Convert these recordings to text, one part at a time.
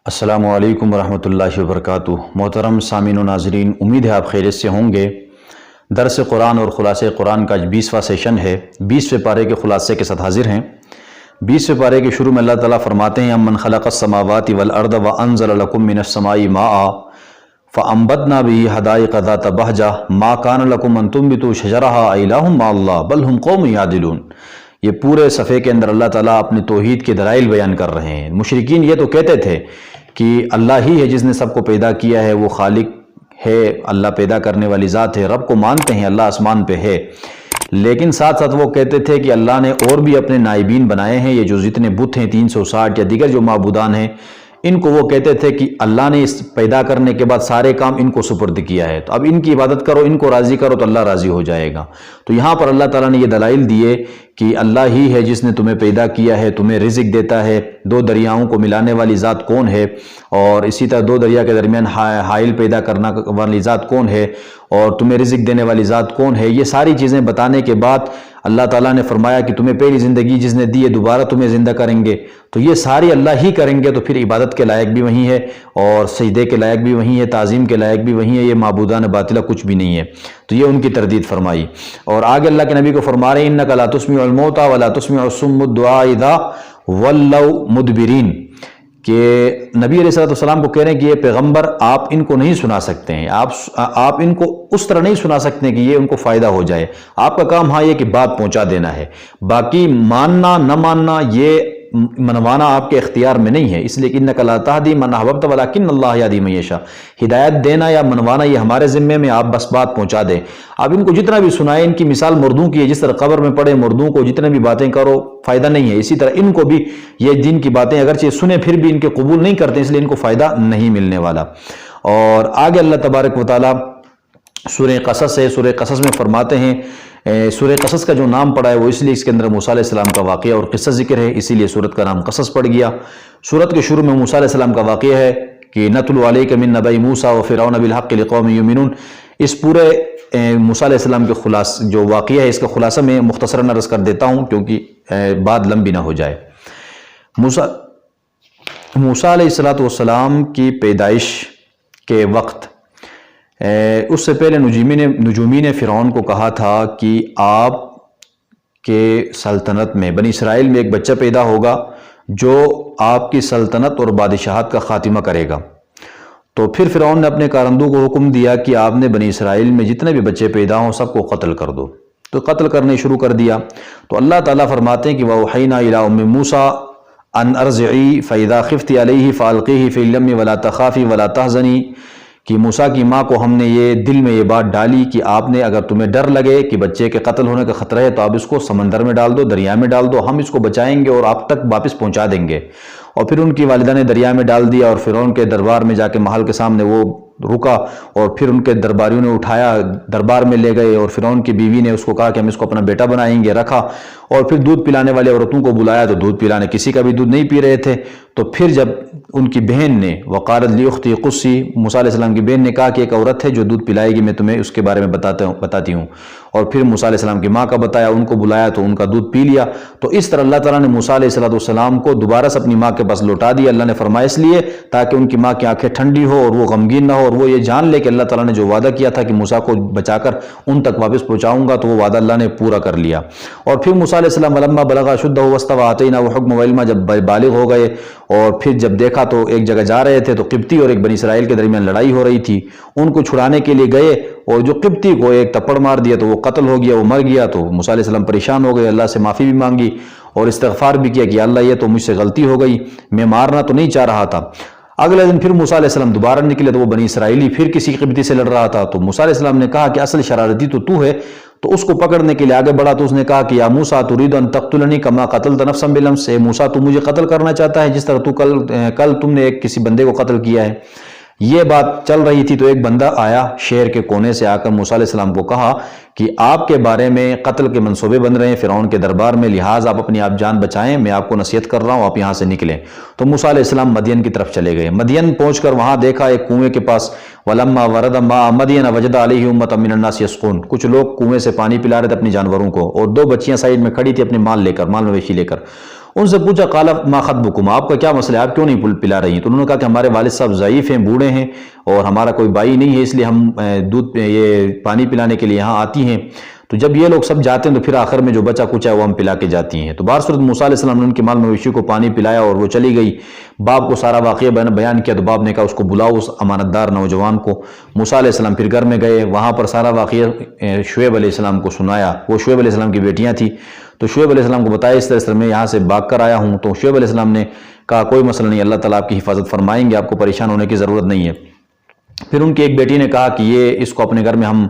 السلام علیکم ورحمۃ اللہ وبرکاتہ۔ محترم سامعین و ناظرین، امید ہے آپ خیریت سے ہوں گے۔ درس قرآن اور خلاصہ قرآن کا 20واں سیشن ہے۔ 20ویں پارے کے خلاصے کے ساتھ حاضر ہیں۔ 20ویں پارے کے شروع میں اللہ تعالیٰ فرماتے ہیں امن خلق السماوات والارض وانزل لکم من السماء ماء فانبتنا به حدائق ذات بہجہ ما کان لکم ان تنبتوا شجرها اإلہ مع اللہ بل هم قوم یعدلون۔ یہ پورے صفحے کے اندر اللہ تعالیٰ اپنے توحید کے دلائل بیان کر رہے ہیں۔ مشرکین یہ تو کہتے تھے کہ اللہ ہی ہے جس نے سب کو پیدا کیا ہے، وہ خالق ہے، اللہ پیدا کرنے والی ذات ہے، رب کو مانتے ہیں، اللہ آسمان پہ ہے، لیکن ساتھ ساتھ وہ کہتے تھے کہ اللہ نے اور بھی اپنے نائبین بنائے ہیں۔ یہ جو جتنے بت ہیں 360 یا دیگر جو معبودان ہیں، ان کو وہ کہتے تھے کہ اللہ نے اس پیدا کرنے کے بعد سارے کام ان کو سپرد کیا ہے، تو اب ان کی عبادت کرو، ان کو راضی کرو تو اللہ راضی ہو جائے گا۔ تو یہاں پر اللہ تعالیٰ نے یہ دلائل دیے کہ اللہ ہی ہے جس نے تمہیں پیدا کیا ہے، تمہیں رزق دیتا ہے، دو دریاؤں کو ملانے والی ذات کون ہے، اور اسی طرح دو دریا کے درمیان حائل پیدا کرنا والی ذات کون ہے، اور تمہیں رزق دینے والی ذات کون ہے۔ یہ ساری چیزیں بتانے کے بعد اللہ تعالیٰ نے فرمایا کہ تمہیں پہلی زندگی جس نے دی ہے دوبارہ تمہیں زندہ کریں گے، تو یہ ساری اللہ ہی کریں گے، تو پھر عبادت کے لائق بھی وہی ہے اور سجدے کے لائق بھی وہی ہے، تعظیم کے لائق بھی وہی ہے، یہ معبودان باطلہ کچھ بھی نہیں ہے۔ تو یہ ان کی تردید فرمائی، اور آگے اللہ کے نبی کو فرما رہے ہیں انک لا تسمع الموتى ولا تسمع الصم الدعاء اذا ولوا مدبرین، کہ نبی علیہ السلام کو کہہ رہے ہیں کہ یہ پیغمبر آپ ان کو نہیں سنا سکتے ہیں، آپ ان کو اس طرح نہیں سنا سکتے کہ یہ ان کو فائدہ ہو جائے۔ آپ کا کام ہاں یہ کہ بات پہنچا دینا ہے، باقی ماننا نہ ماننا یہ منوانا آپ کے اختیار میں نہیں ہے، اس لیے کہ انک لا تہدی من احببت ولکن اللہ یہدی من یشاء، ہدایت دینا یا منوانا یہ ہمارے ذمے میں، آپ بس بات پہنچا دیں۔ اب ان کو جتنا بھی سنائے، ان کی مثال مردوں کی ہے، جس طرح قبر میں پڑے مردوں کو جتنے بھی باتیں کرو فائدہ نہیں ہے، اسی طرح ان کو بھی یہ دین کی باتیں اگرچہ سنیں پھر بھی ان کے قبول نہیں کرتے، اس لیے ان کو فائدہ نہیں ملنے والا۔ اور آگے اللہ تبارک و تعالیٰ سورہ قصص ہے، سورہ قصص میں فرماتے ہیں، سورہ قصص کا جو نام پڑا ہے وہ اس لیے اس کے اندر موسیٰ علیہ السلام کا واقعہ اور قصہ ذکر ہے، اسی لیے سورت کا نام قصص پڑ گیا۔ سورت کے شروع میں موسیٰ علیہ السلام کا واقعہ ہے کہ نتلو علیک من نبأ موسیٰ وفرعون بالحق لقوم یؤمنون۔ اس پورے موسیٰ علیہ السلام کے جو واقعہ ہے اس کا خلاصہ میں مختصراً عرض کر دیتا ہوں کیونکہ بات لمبی نہ ہو جائے۔ موسیٰ علیہ السلام کی پیدائش کے وقت اس سے پہلے نجومین فرعون کو کہا تھا کہ آپ کے سلطنت میں بنی اسرائیل میں ایک بچہ پیدا ہوگا جو آپ کی سلطنت اور بادشاہت کا خاتمہ کرے گا۔ تو پھر فرعون نے اپنے کارندوں کو حکم دیا کہ آپ نے بنی اسرائیل میں جتنے بھی بچے پیدا ہوں سب کو قتل کر دو، تو قتل کرنے شروع کر دیا۔ تو اللہ تعالیٰ فرماتے ہیں کہ وَأَوْحَيْنَا إِلَىٰ أُمِّ مُوسَىٰ أَنْ أَرْضِعِيهِ فَإِذَا خِفْتِ عَلَيْهِ فَأَلْقِيهِ فِي الْيَمِّ وَلَا تَخَافِي وَلَا تَحْزَنِي، کہ موسیٰ کی ماں کو ہم نے یہ دل میں یہ بات ڈالی کہ آپ نے اگر تمہیں ڈر لگے کہ بچے کے قتل ہونے کا خطرہ ہے تو آپ اس کو سمندر میں ڈال دو، دریا میں ڈال دو، ہم اس کو بچائیں گے اور آپ تک واپس پہنچا دیں گے۔ اور پھر ان کی والدہ نے دریا میں ڈال دیا اور فرعون کے دربار میں جا کے محل کے سامنے وہ رکا، اور پھر ان کے درباریوں نے اٹھایا، دربار میں لے گئے، اور فرعون کی بیوی نے اس کو کہا کہ ہم اس کو اپنا بیٹا بنائیں گے، رکھا، اور پھر دودھ پلانے والے عورتوں کو بلایا تو دودھ پلانے کسی کا بھی دودھ نہیں پی رہے تھے۔ تو پھر جب ان کی بہن نے وقالت لی قصی، موسیٰ علیہ السلام کی بہن نے کہا کہ ایک عورت ہے جو دودھ پلائے گی، میں تمہیں اس کے بارے میں بتاتی ہوں، اور پھر موسیٰ علیہ السلام کی ماں کا بتایا، ان کو بلایا تو ان کا دودھ پی لیا۔ تو اس طرح اللہ تعالیٰ نے موسیٰ علیہ السلام کو دوبارہ سے اپنی ماں کے پاس لوٹا دیا۔ اللہ نے فرمایا اس لیے تاکہ ان کی ماں کی آنکھیں ٹھنڈی ہو اور وہ غمگین نہ ہو، اور وہ یہ جان لے کہ اللہ تعالیٰ نے جو وعدہ کیا تھا کہ موسیٰ کو بچا کر ان تک واپس پہنچاؤں گا، تو وہ وعدہ اللہ نے پورا کر لیا۔ اور پھر موسیٰ علیہ السلام ولما بلغ اشدہ واستوى آتیناہ حکما وعلما، جب بالغ ہو گئے اور پھر جب دیکھا تو ایک جگہ جا رہے تھے تو قبطی اور ایک بنی اسرائیل کے درمیان لڑائی ہو رہی تھی، ان کو چھڑانے کے لیے گئے اور جو قبطی کو ایک تپڑ مار دیا تو وہ قتل ہو گیا، وہ مر گیا۔ تو موسیٰ علیہ السلام پریشان ہو گئے، اللہ سے معافی بھی مانگی اور استغفار بھی کیا کہ اللہ یہ تو مجھ سے غلطی ہو گئی، میں مارنا تو نہیں چاہ رہا تھا۔ اگلے دن پھر موسیٰ علیہ السلام دوبارہ نکلے تو وہ بنی اسرائیلی پھر کسی قبطی سے لڑ رہا تھا، تو موسیٰ علیہ السلام نے کہا کہ اصل شرارتی تو ہے، تو اس کو پکڑنے کے لیے آگے بڑھا تو اس نے کہا کہ یا موسیٰ ترید ان تقتلنی کما قتلت نفسا بالامس، اے موسیٰ تو مجھے قتل کرنا چاہتا ہے جس طرح تو کل تم نے ایک کسی بندے کو قتل کیا ہے۔ یہ بات چل رہی تھی تو ایک بندہ آیا شہر کے کونے سے، آ کر موسیٰ علیہ السلام کو کہا کہ آپ کے بارے میں قتل کے منصوبے بن رہے ہیں فرعون کے دربار میں، لہٰذا آپ اپنی جان بچائیں، میں آپ کو نصیحت کر رہا ہوں، آپ یہاں سے نکلیں۔ تو موسیٰ علیہ السلام مدین کی طرف چلے گئے۔ مدین پہنچ کر وہاں دیکھا ایک کنویں کے پاس ولما ورد ماء مدین وجد علیہ امۃ من الناس یسقون، کچھ لوگ کنویں سے پانی پلا رہے تھے اپنی جانوروں کو، اور دو بچیاں سائیڈ میں کھڑی تھی اپنے مال مویشی لے کر۔ ان سے پوچھا قال ما خطبکم، آپ کا کیا مسئلہ ہے، آپ کیوں نہیں پلا رہی ہیں؟ تو انہوں نے کہا کہ ہمارے والد صاحب ضعیف ہیں، بوڑھے ہیں، اور ہمارا کوئی بھائی نہیں ہے، اس لیے ہم دودھ یہ پانی پلانے کے لیے یہاں آتی ہیں، تو جب یہ لوگ سب جاتے ہیں تو پھر آخر میں جو بچا کچھ ہے وہ ہم پلا کے جاتی ہیں۔ تو بہر صورت موسیٰ علیہ السلام نے ان کے مال مویشی کو پانی پلایا اور وہ چلی گئی۔ باپ کو سارا واقعہ بیان کیا، تو باپ نے کہا اس کو بلاؤ، اس امانت دار نوجوان کو۔ موسیٰ علیہ السلام پھر گھر میں گئے، وہاں پر سارا واقعہ شعیب علیہ السلام کو سنایا۔ وہ شعیب علیہ السلام کی بیٹیاں تھیں، تو شعیب علیہ السلام کو بتایا اس طرح میں یہاں سے بھاگ کر آیا ہوں۔ تو شعیب علیہ السلام نے کہا کوئی مسئلہ نہیں، اللہ تعالیٰ آپ کی حفاظت فرمائیں گے، آپ کو پریشان ہونے کی ضرورت نہیں ہے۔ پھر ان کی ایک بیٹی نے کہا کہ یہ اس کو اپنے گھر میں ہم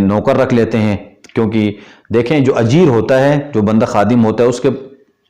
نوکر رکھ لیتے ہیں، کیونکہ دیکھیں جو اجیر ہوتا ہے، جو بندہ خادم ہوتا ہے، اس کے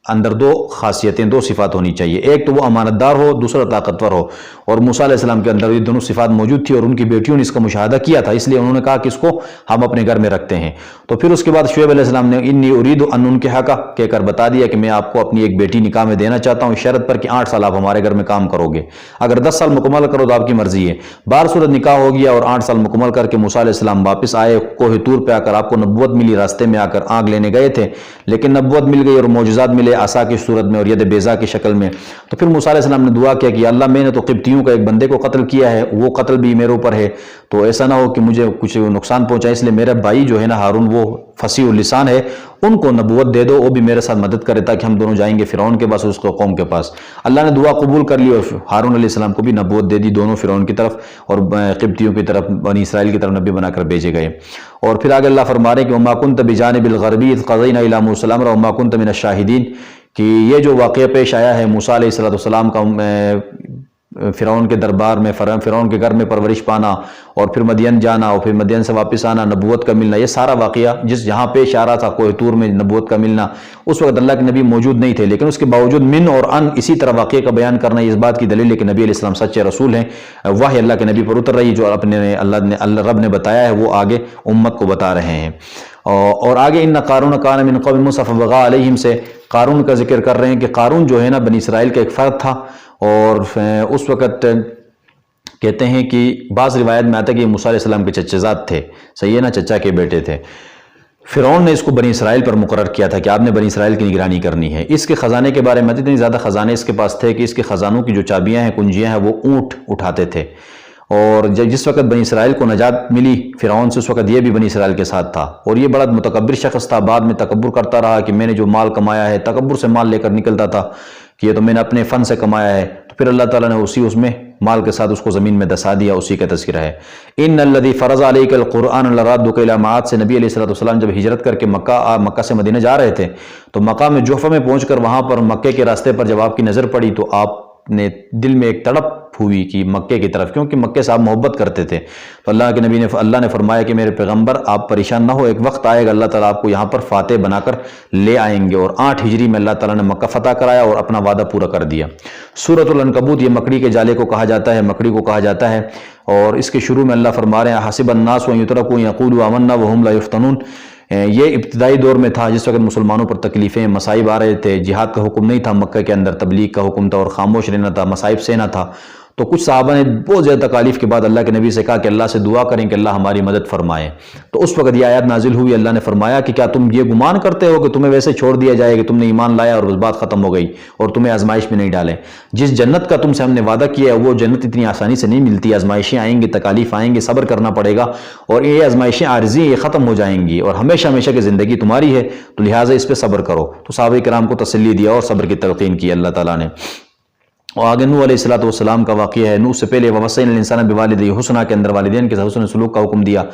اندر دو خاصیتیں، دو صفات ہونی چاہیے، ایک تو وہ امانت دار ہو، دوسرا طاقتور ہو، اور موسیٰ علیہ السلام کے اندر یہ دونوں صفات موجود تھی، اور ان کی بیٹیوں نے اس کا مشاہدہ کیا تھا، اس لیے انہوں نے کہا کہ اس کو ہم اپنے گھر میں رکھتے ہیں۔ تو پھر اس کے بعد شعیب علیہ السلام نے انی ارید ان انکحہ کہہ کر بتا دیا کہ میں آپ کو اپنی ایک بیٹی نکاح میں دینا چاہتا ہوں، شرط پر کہ 8 سال آپ ہمارے گھر میں کام کرو گے، اگر 10 سال مکمل کرو تو آپ کی مرضی ہے۔ بہر صورت نکاح ہو گیا، اور 8 سال مکمل کر کے موسیٰ علیہ السلام واپس آئے، کوہ طور پہ آ کر آپ کو نبوت ملی، راستے میں آ کر آگ لینے گئے تھے، لیکن نبوت مل گئی اور معجزات ملے عصا کی صورت میں اور ید بیضا کی شکل میں۔ تو پھر موسیٰ علیہ السلام نے دعا کیا کہ اللہ میں نے تو قبطیوں کا ایک بندے کو قتل کیا ہے، وہ قتل بھی میرے اوپر ہے، تو ایسا نہ ہو کہ مجھے کچھ نقصان پہنچائے، اس لیے میرا بھائی جو ہے نا ہارون، وہ فصیح اللسان ہے، ان کو نبوت دے دو، وہ بھی میرے ساتھ مدد کرے تاکہ ہم دونوں جائیں گے فرعون کے پاس اور اس کو قوم کے پاس۔ اللہ نے دعا قبول کر لی اور ہارون علیہ السلام کو بھی نبوت دے دی، دونوں فرعون کی طرف اور قبطیوں کی طرف، بنی اسرائیل کی طرف نبی بنا کر بھیجے گئے۔ اور پھر آگے اللہ فرما رہے ہیں کہ وما كنت بجانب الغربی اذ قضینا الی موسیٰ الامر وما كنت من الشاہدین، کہ یہ جو واقعہ پیش آیا ہے موسیٰ علیہ السلام کا فرعون کے دربار میں، فرعون کے گھر میں پرورش پانا، اور پھر مدین جانا، اور پھر مدین سے واپس آنا، نبوت کا ملنا، یہ سارا واقعہ جہاں پیش آ رہا تھا کوہ طور میں نبوت کا ملنا، اس وقت اللہ کے نبی موجود نہیں تھے، لیکن اس کے باوجود من اور ان اسی طرح واقعے کا بیان کرنا اس بات کی دلیل ہے کہ نبی علیہ السلام سچے رسول ہیں، وحی اللہ کے نبی پر اتر رہی، جو اللہ رب نے بتایا ہے وہ آگے امت کو بتا رہے ہیں۔ اور آگے ان قارون کان من قوم موسیٰ فبغى علیہم سے قارون کا ذکر کر رہے ہیں کہ قارون جو ہے نا بنی اسرائیل کا ایک فرد تھا، اور اس وقت کہتے ہیں کہ بعض روایت میں آتا ہے کہ موسیٰ علیہ السلام کے چچے زاد تھے، صحیح ہے نا، چچا کے بیٹے تھے۔ فرعون نے اس کو بنی اسرائیل پر مقرر کیا تھا کہ آپ نے بنی اسرائیل کی نگرانی کرنی ہے۔ اس کے خزانے کے بارے میں اتنی زیادہ خزانے اس کے پاس تھے کہ اس کے خزانوں کی جو چابیاں ہیں، کنجیاں ہیں، وہ اونٹ اٹھاتے تھے، اور جس وقت بنی اسرائیل کو نجات ملی فرعون سے، اس وقت یہ بھی بنی اسرائیل کے ساتھ تھا، اور یہ بڑا متکبر شخص تھا، بعد میں تکبر کرتا رہا کہ میں نے جو مال کمایا ہے، تکبر سے مال لے کر نکلتا تھا کہ یہ تو میں نے اپنے فن سے کمایا ہے، تو پھر اللہ تعالیٰ نے اس میں مال کے ساتھ اس کو زمین میں دسا دیا، اسی کا تذکرہ ہے۔ ان الذی فرض علیک القرآن لرادک الی معاد سے نبی علیہ السلام جب ہجرت کر کے مکہ سے مدینہ جا رہے تھے، تو مقام جحفہ میں پہنچ کر وہاں پر مکے کے راستے پر جب آپ کی نظر پڑی تو آپ نے دل میں ایک تڑپ ہوئی کہ مکے کی طرف، کیونکہ مکے سے آپ محبت کرتے تھے، تو اللہ نے فرمایا کہ میرے پیغمبر آپ پریشان نہ ہو، ایک وقت آئے گا اللہ تعالیٰ آپ کو یہاں پر فاتح بنا کر لے آئیں گے، اور 8 ہجری میں اللہ تعالیٰ نے مکہ فتح کرایا اور اپنا وعدہ پورا کر دیا۔ سورۃ العنکبوت، یہ مکڑی کے جالے کو کہا جاتا ہے، مکڑی کو کہا جاتا ہے، اور اس کے شروع میں اللہ فرما رہے ہیں حسب الناس ان یترکوا یقولوا آمنا وهم لا یفتنون، یہ ابتدائی دور میں تھا جس وقت مسلمانوں پر تکلیفیں مصائب آ رہے تھے، جہاد کا حکم نہیں تھا مکہ کے اندر، تبلیغ کا حکم تھا اور خاموش رہنا تھا، مصائب سہنا تھا، تو کچھ صحابہ نے بہت زیادہ تکالیف کے بعد اللہ کے نبی سے کہا کہ اللہ سے دعا کریں کہ اللہ ہماری مدد فرمائے، تو اس وقت یہ آیات نازل ہوئی، اللہ نے فرمایا کہ کیا تم یہ گمان کرتے ہو کہ تمہیں ویسے چھوڑ دیا جائے کہ تم نے ایمان لایا اور بس بات ختم ہو گئی اور تمہیں آزمائش میں نہیں ڈالے؟ جس جنت کا تم سے ہم نے وعدہ کیا ہے وہ جنت اتنی آسانی سے نہیں ملتی، آزمائشیں آئیں گی، تکالیف آئیں گی، صبر کرنا پڑے گا، اور یہ آزمائشیں عارضی یہ ختم ہو جائیں گی، اور ہمیشہ ہمیشہ کی زندگی تمہاری ہے، تو لہٰذا اس پہ صبر کرو۔ تو صحابہ کرام کو تسلی دیا اور صبر کی تلقین کی اللہ تعالیٰ نے۔ اور آگے نوح علیہ السلام کا واقعہ ہے، نوح سے پہلے وَوَصَّيْنَا الْإِنسَانَ بِوَالِدَيْهِ حُسْنًا کے اندر والدین کے ساتھ حسن سلوک کا حکم دیا۔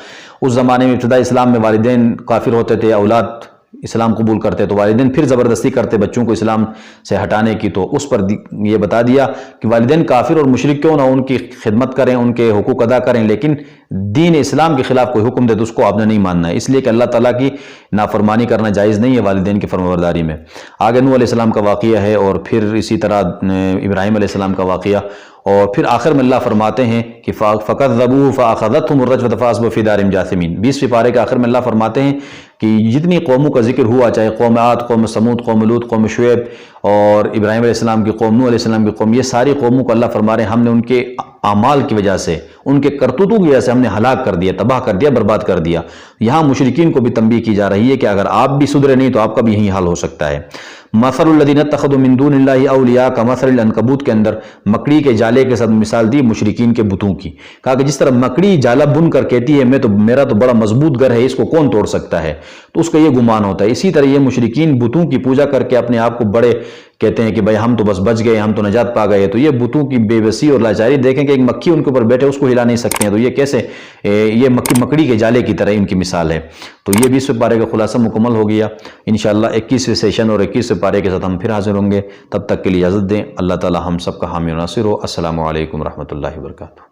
اس زمانے میں ابتدائی اسلام میں والدین کافر ہوتے تھے، اولاد اسلام قبول کرتے تو والدین پھر زبردستی کرتے بچوں کو اسلام سے ہٹانے کی، تو اس پر یہ بتا دیا کہ والدین کافر اور مشرک کیوں نہ ان کی خدمت کریں، ان کے حقوق ادا کریں، لیکن دین اسلام کے خلاف کوئی حکم دے تو اس کو آپ نے نہیں ماننا ہے، اس لیے کہ اللہ تعالیٰ کی نافرمانی کرنا جائز نہیں ہے والدین کی فرمانبرداری میں۔ آگے نوح علیہ السلام کا واقعہ ہے، اور پھر اسی طرح ابراہیم علیہ السلام کا واقعہ، اور پھر آخر میں اللہ فرماتے ہیں کہ فَكَذَّبُوهُ فَأَخَذَتْهُمُ الرَّجْفَةُ فَأَصْبَحُوا فِي دَارِهِمْ جَاثِمِينَ۔ 20ویں پارے کے آخر میں اللہ فرماتے ہیں کہ جتنی قوموں کا ذکر ہوا، چاہے قوم عاد، قوم سمود، قوم لوط، قوم شعیب، اور ابراہیم علیہ السلام کی قوم، نوح علیہ السلام کی قوم، یہ ساری قوموں کو اللہ فرما رہے ہیں ہم نے ان کے اعمال کی وجہ سے، ان کے کرتوتوں کی وجہ سے ہم نے ہلاک کر دیا، تباہ کر دیا، برباد کر دیا۔ یہاں مشرکین کو بھی تنبیہ کی جا رہی ہے کہ اگر آپ بھی سدھرے نہیں تو آپ کا بھی یہی حال ہو سکتا ہے۔ مثل الذین اتخذوا من دون اللہ اولیاء کمثل العنکبوت کے اندر مکڑی کے جالے کے ساتھ مثال دی مشرکین کے بتوں کی. کہا کہ جس طرح مکڑی جالا بن کر کہتی ہے میرا تو بڑا مضبوط گھر ہے، اس کو کون توڑ سکتا ہے، تو اس کا یہ گمان ہوتا ہے. اسی طرح یہ مشرکین بتوں کی پوجا کر کے اپنے آپ کو بڑے کہتے ہیں کہ بھائی ہم تو بس بچ گئے، ہم تو نجات پا گئے. تو یہ بتوں کی بے بسی اور لاچاری، دیکھیں کہ ایک مکھی ان کے اوپر بیٹھے اس کو ہلا نہیں سکتے ہیں، تو یہ کیسے یہ مکڑی کے جالے کی طرح ان کی مثال ہے. تو یہ 20ویں پارے کا خلاصہ مکمل ہو گیا. انشاءاللہ 21ویں سیشن اور 21ویں پارے کے ساتھ ہم پھر حاضر ہوں گے. تب تک کے لیے اجازت دیں. اللہ تعالی ہم سب کا حامی و ناصر ہو. السلام علیکم ورحمۃ اللہ وبرکاتہ.